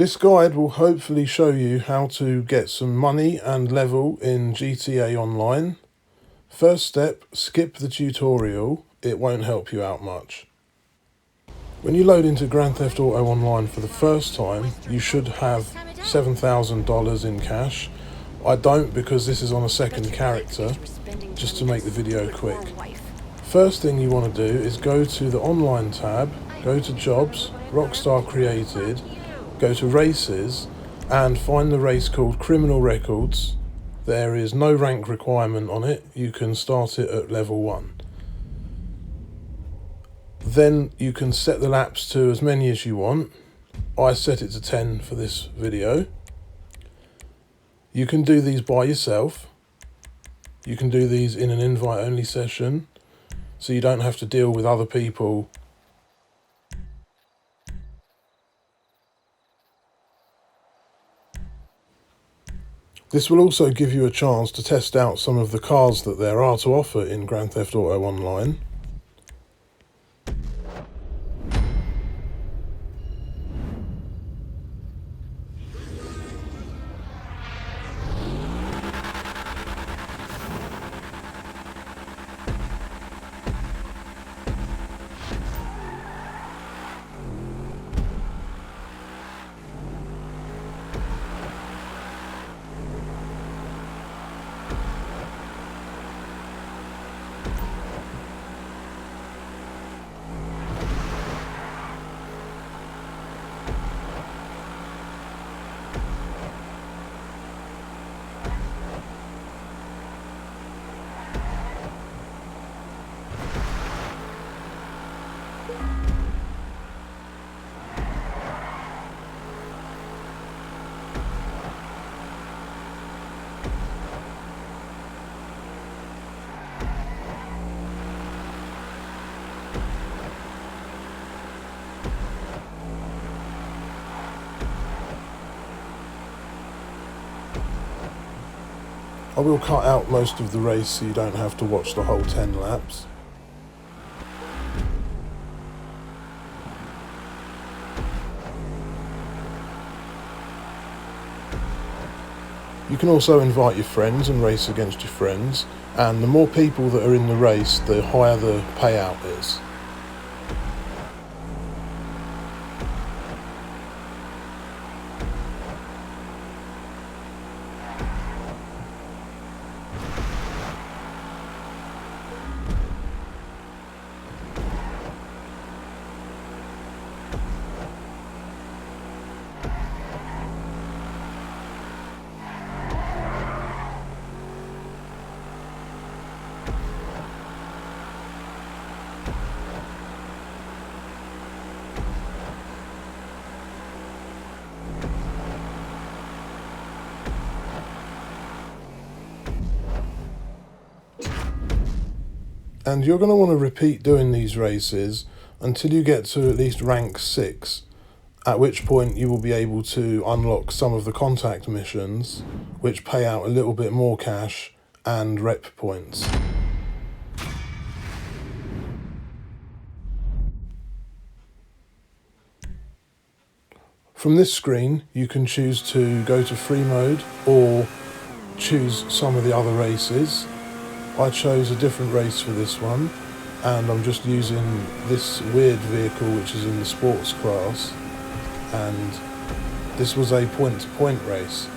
This guide will hopefully show you how to get some money and level in GTA Online. First step, skip the tutorial, it won't help you out much. When you load into Grand Theft Auto Online for the first time, you should have $7,000 in cash. I don't, because this is on a second character, just to make the video quick. First thing you want to do is go to the online tab, go to jobs, Rockstar Created, go to races and find the race called Criminal Records. There is no rank requirement on it, you can start it at level 1. Then you can set the laps to as many as you want. I set it to 10 for this video. You can do these by yourself. You can do these in an invite only session, so you don't have to deal with other people. This will also give you a chance to test out some of the cars that there are to offer in Grand Theft Auto Online. I will cut out most of the race so you don't have to watch the whole 10 laps. You can also invite your friends and race against your friends, and the more people that are in the race, the higher the payout is. And you're going to want to repeat doing these races until you get to at least rank 6, at which point you will be able to unlock some of the contact missions, which pay out a little bit more cash and rep points. From this screen, you can choose to go to free mode or choose some of the other races. I chose a different race for this one, and I'm just using this weird vehicle which is in the sports class, and this was a point-to-point race.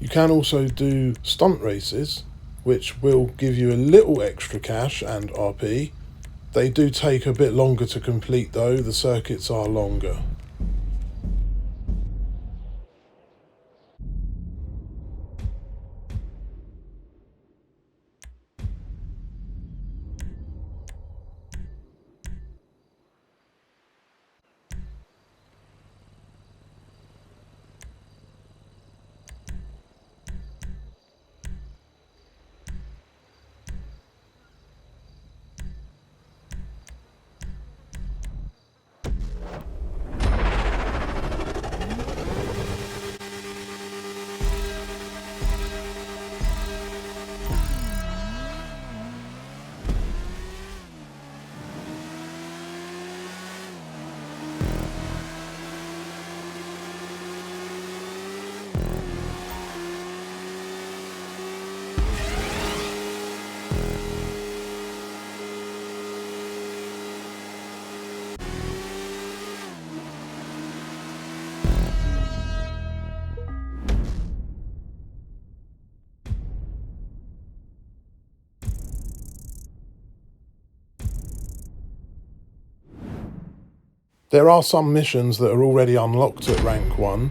You can also do stunt races, which will give you a little extra cash and RP. They do take a bit longer to complete though, the circuits are longer. There are some missions that are already unlocked at rank 1,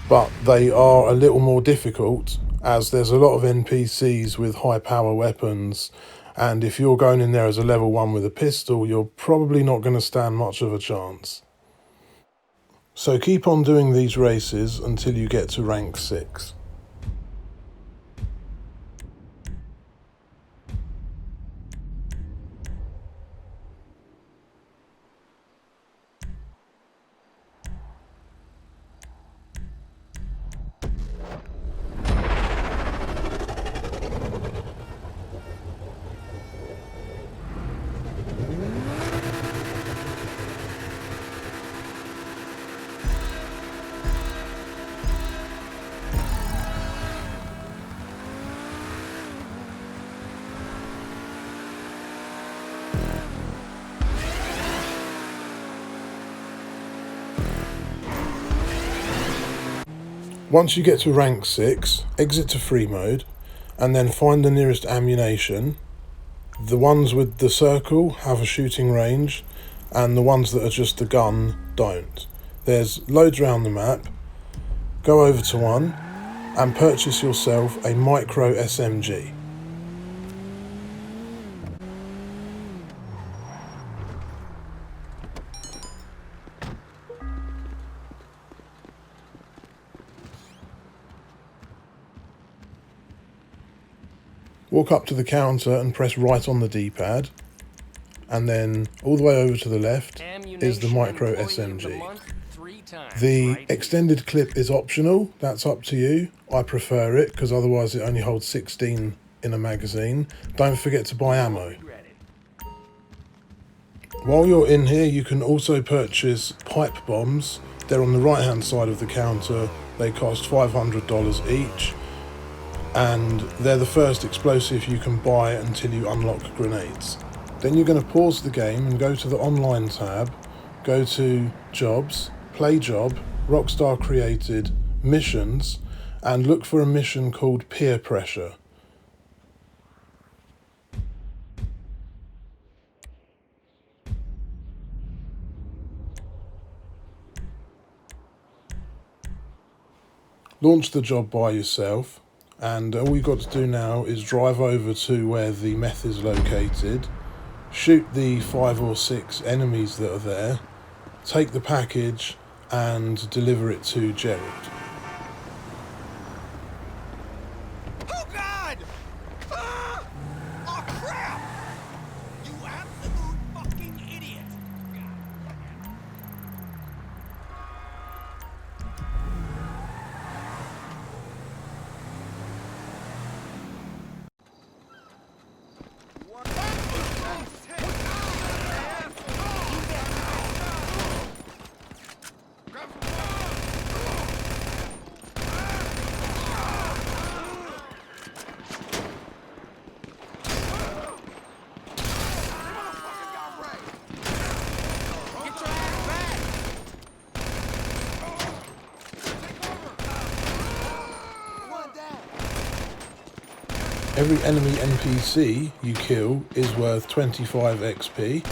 but they are a little more difficult as there's a lot of NPCs with high power weapons, and if you're going in there as a level 1 with a pistol, you're probably not going to stand much of a chance. So keep on doing these races until you get to rank 6. Once you get to rank 6, exit to free mode, and then find the nearest ammunition. The ones with the circle have a shooting range, and the ones that are just the gun don't. There's loads around the map. Go over to one, and purchase yourself a micro SMG. Walk up to the counter and press right on the D-pad, and then all the way over to the left is the micro SMG. The extended clip is optional, that's up to you. I prefer it because otherwise it only holds 16 in a magazine. Don't forget to buy ammo. While you're in here, you can also purchase pipe bombs. They're on the right hand side of the counter. They cost $500 each, and they're the first explosive you can buy until you unlock grenades. Then you're going to pause the game and go to the online tab, go to jobs, play job, Rockstar created, missions, and look for a mission called peer pressure. Launch the job by yourself, and all you've got to do now is drive over to where the meth is located, shoot the 5 or 6 enemies that are there, take the package and deliver it to Gerald. Oh God! Ah! Oh crap! You absolute fucking idiot! Every enemy NPC you kill is worth 25 XP.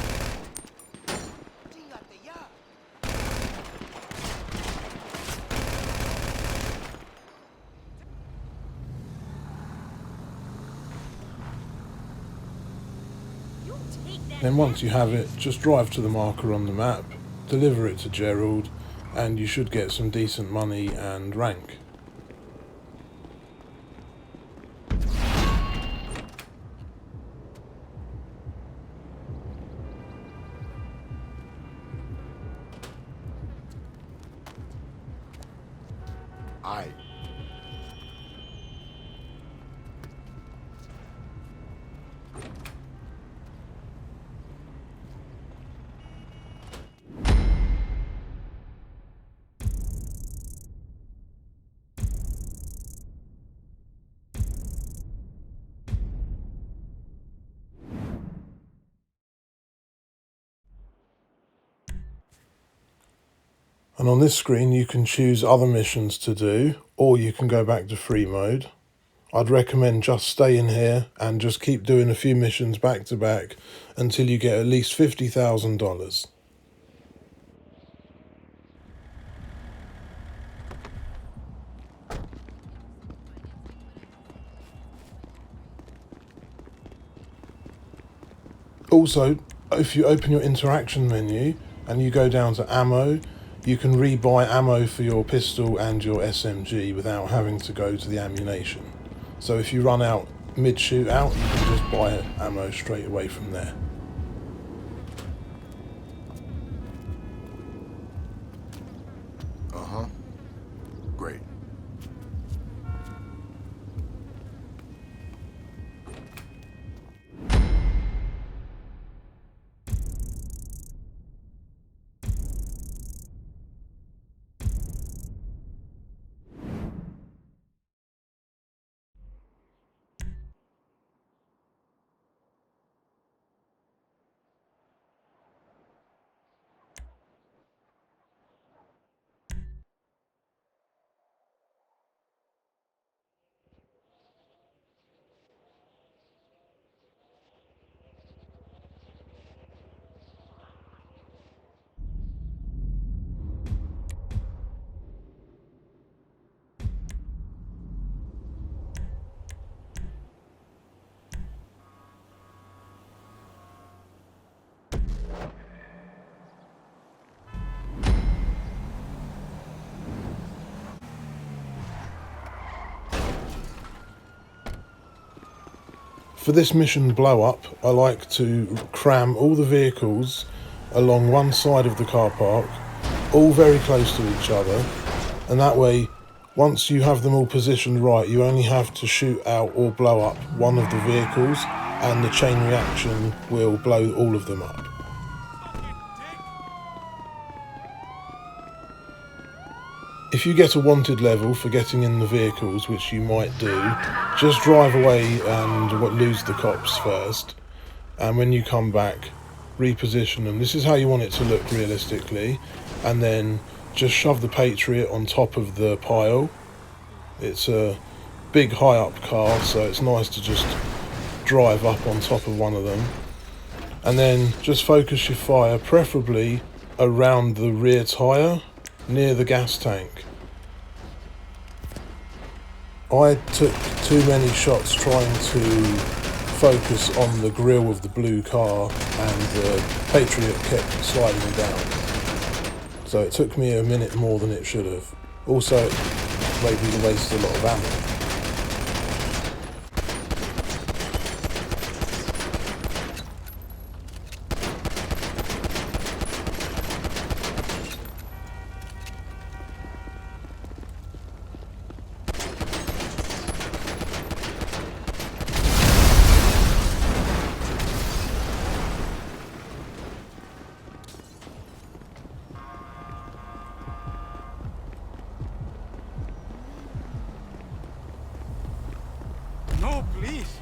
Then once you have it, just drive to the marker on the map, deliver it to Gerald, and you should get some decent money and rank. Aye. And on this screen you can choose other missions to do, or you can go back to free mode. I'd recommend just staying here and just keep doing a few missions back to back until you get at least $50,000. Also, if you open your interaction menu and you go down to ammo, you can rebuy ammo for your pistol and your SMG without having to go to the ammunition. So if you run out mid-shootout, you can just buy ammo straight away from there. Uh-huh. Great. For this mission blow up, I like to cram all the vehicles along one side of the car park, all very close to each other, and that way, once you have them all positioned right, you only have to shoot out or blow up one of the vehicles, and the chain reaction will blow all of them up. If you get a wanted level for getting in the vehicles, which you might do, just drive away and lose the cops first, and when you come back, reposition them. This is how you want it to look realistically, and then just shove the Patriot on top of the pile. It's a big high up car, so it's nice to just drive up on top of one of them, and then just focus your fire preferably around the rear tyre near the gas tank. I took too many shots trying to focus on the grille of the blue car, and the Patriot kept sliding down. So it took me a minute more than it should have. Also, it made me waste a lot of ammo. No, please.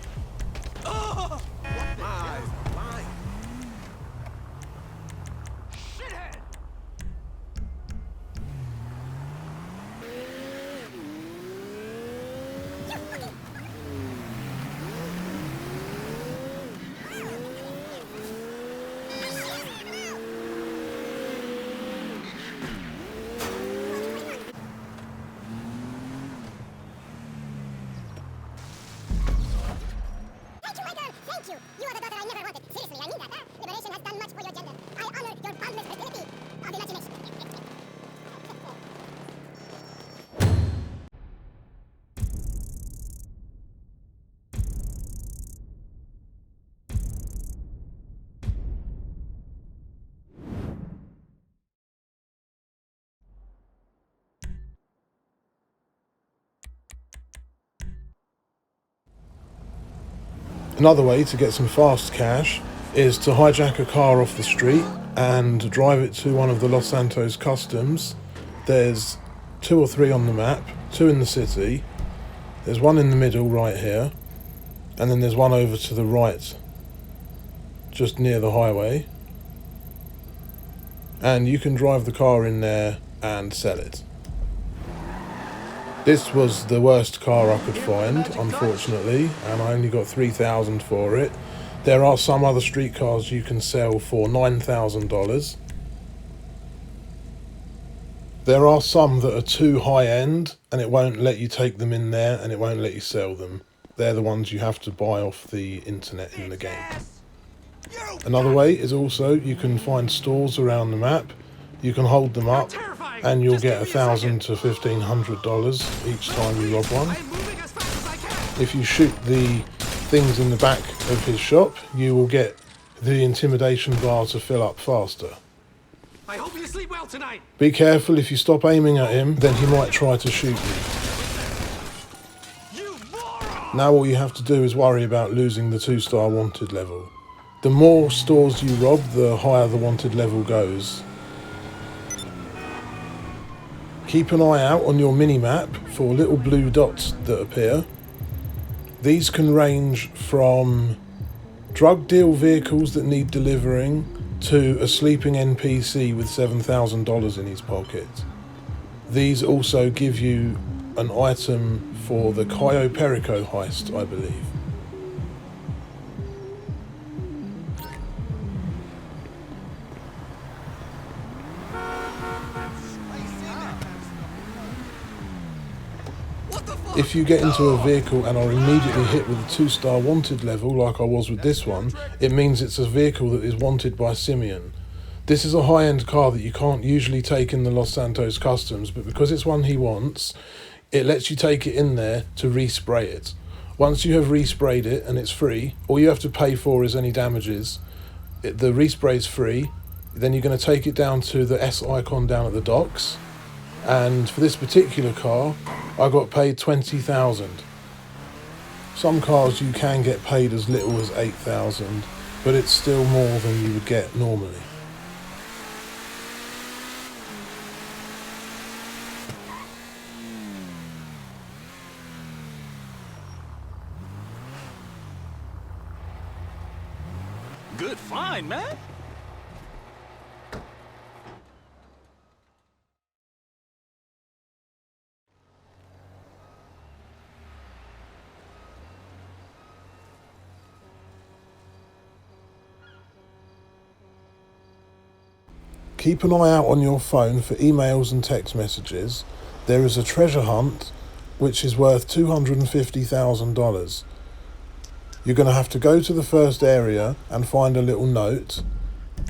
Oh, what the hell? Lying. Shithead. Another way to get some fast cash is to hijack a car off the street and drive it to one of the Los Santos customs. There's 2 or 3 on the map, 2 in the city. There's one in the middle right here, and then there's one over to the right, just near the highway. And you can drive the car in there and sell it. This was the worst car I could find, unfortunately, and I only got $3,000 for it. There are some other street cars you can sell for $9,000. There are some that are too high end and it won't let you take them in there and it won't let you sell them. They're the ones you have to buy off the internet in the game. Another way is also you can find stores around the map. You can hold them up and you'll get $1,000 to $1,500 each time you rob one. If you shoot the things in the back of his shop, you will get the intimidation bar to fill up faster. I hope you sleep well tonight. Be careful, if you stop aiming at him, then he might try to shoot you. Now all you have to do is worry about losing the 2-star wanted level. The more stores you rob, the higher the wanted level goes. Keep an eye out on your mini-map for little blue dots that appear. These can range from drug deal vehicles that need delivering to a sleeping NPC with $7,000 in his pocket. These also give you an item for the Cayo Perico heist, I believe. If you get into a vehicle and are immediately hit with a 2-star wanted level, like I was with this one, it means it's a vehicle that is wanted by Simeon. This is a high-end car that you can't usually take in the Los Santos customs, but because it's one he wants, it lets you take it in there to respray it. Once you have resprayed it and it's free, all you have to pay for is any damages. The respray is free. Then you're going to take it down to the S icon down at the docks. And for this particular car, I got paid $20,000. Some cars you can get paid as little as $8,000, but it's still more than you would get normally. Good find, man. Keep an eye out on your phone for emails and text messages. There is a treasure hunt which is worth $250,000. You're going to have to go to the first area and find a little note.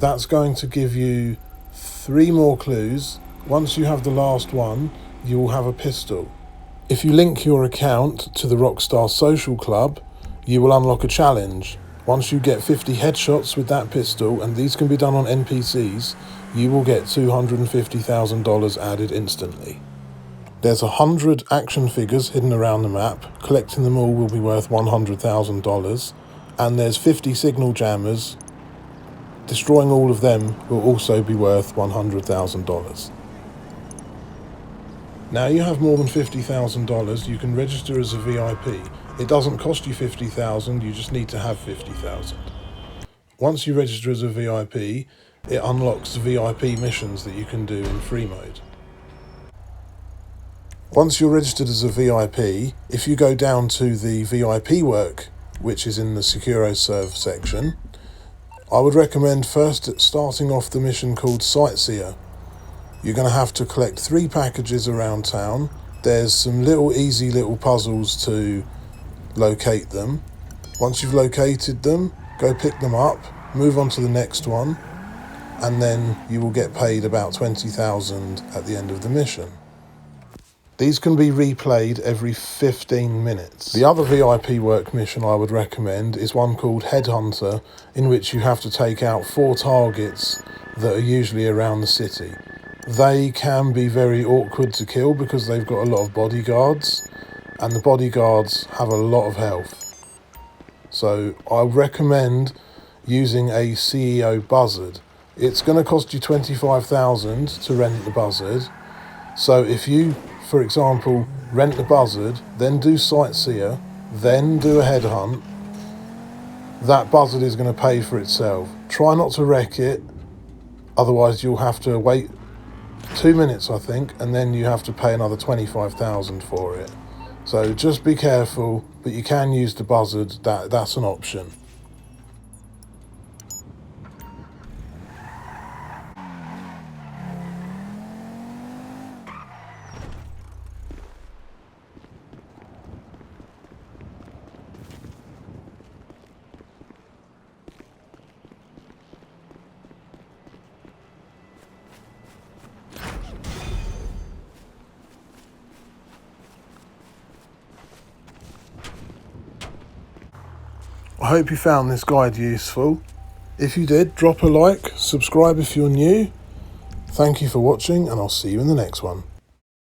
That's going to give you 3 more clues. Once you have the last one, you will have a pistol. If you link your account to the Rockstar Social Club, you will unlock a challenge. Once you get 50 headshots with that pistol, and these can be done on NPCs, you will get $250,000 added instantly. There's 100 action figures hidden around the map. Collecting them all will be worth $100,000. And there's 50 signal jammers. Destroying all of them will also be worth $100,000. Now you have more than $50,000, you can register as a VIP. It doesn't cost you $50,000, you just need to have $50,000. Once you register as a VIP, it unlocks VIP missions that you can do in free mode. Once you're registered as a VIP, if you go down to the VIP work, which is in the SecuroServe section, I would recommend first starting off the mission called Sightseer. You're going to have to collect 3 packages around town. There's some easy little puzzles to locate them. Once you've located them, go pick them up, move on to the next one, and then you will get paid about $20,000 at the end of the mission. These can be replayed every 15 minutes. The other VIP work mission I would recommend is one called Headhunter, in which you have to take out 4 targets that are usually around the city. They can be very awkward to kill because they've got a lot of bodyguards, and the bodyguards have a lot of health. So I recommend using a CEO buzzard. It's going to cost you 25,000 to rent the buzzard. So if you, for example, rent the buzzard, then do Sightseer, then do a headhunt, that buzzard is going to pay for itself. Try not to wreck it, otherwise you'll have to wait 2 minutes, I think, and then you have to pay another 25,000 for it. So just be careful, but you can use the buzzard, that's an option. I hope you found this guide useful. If you did, drop a like, subscribe if you're new. Thank you for watching, and I'll see you in the next one.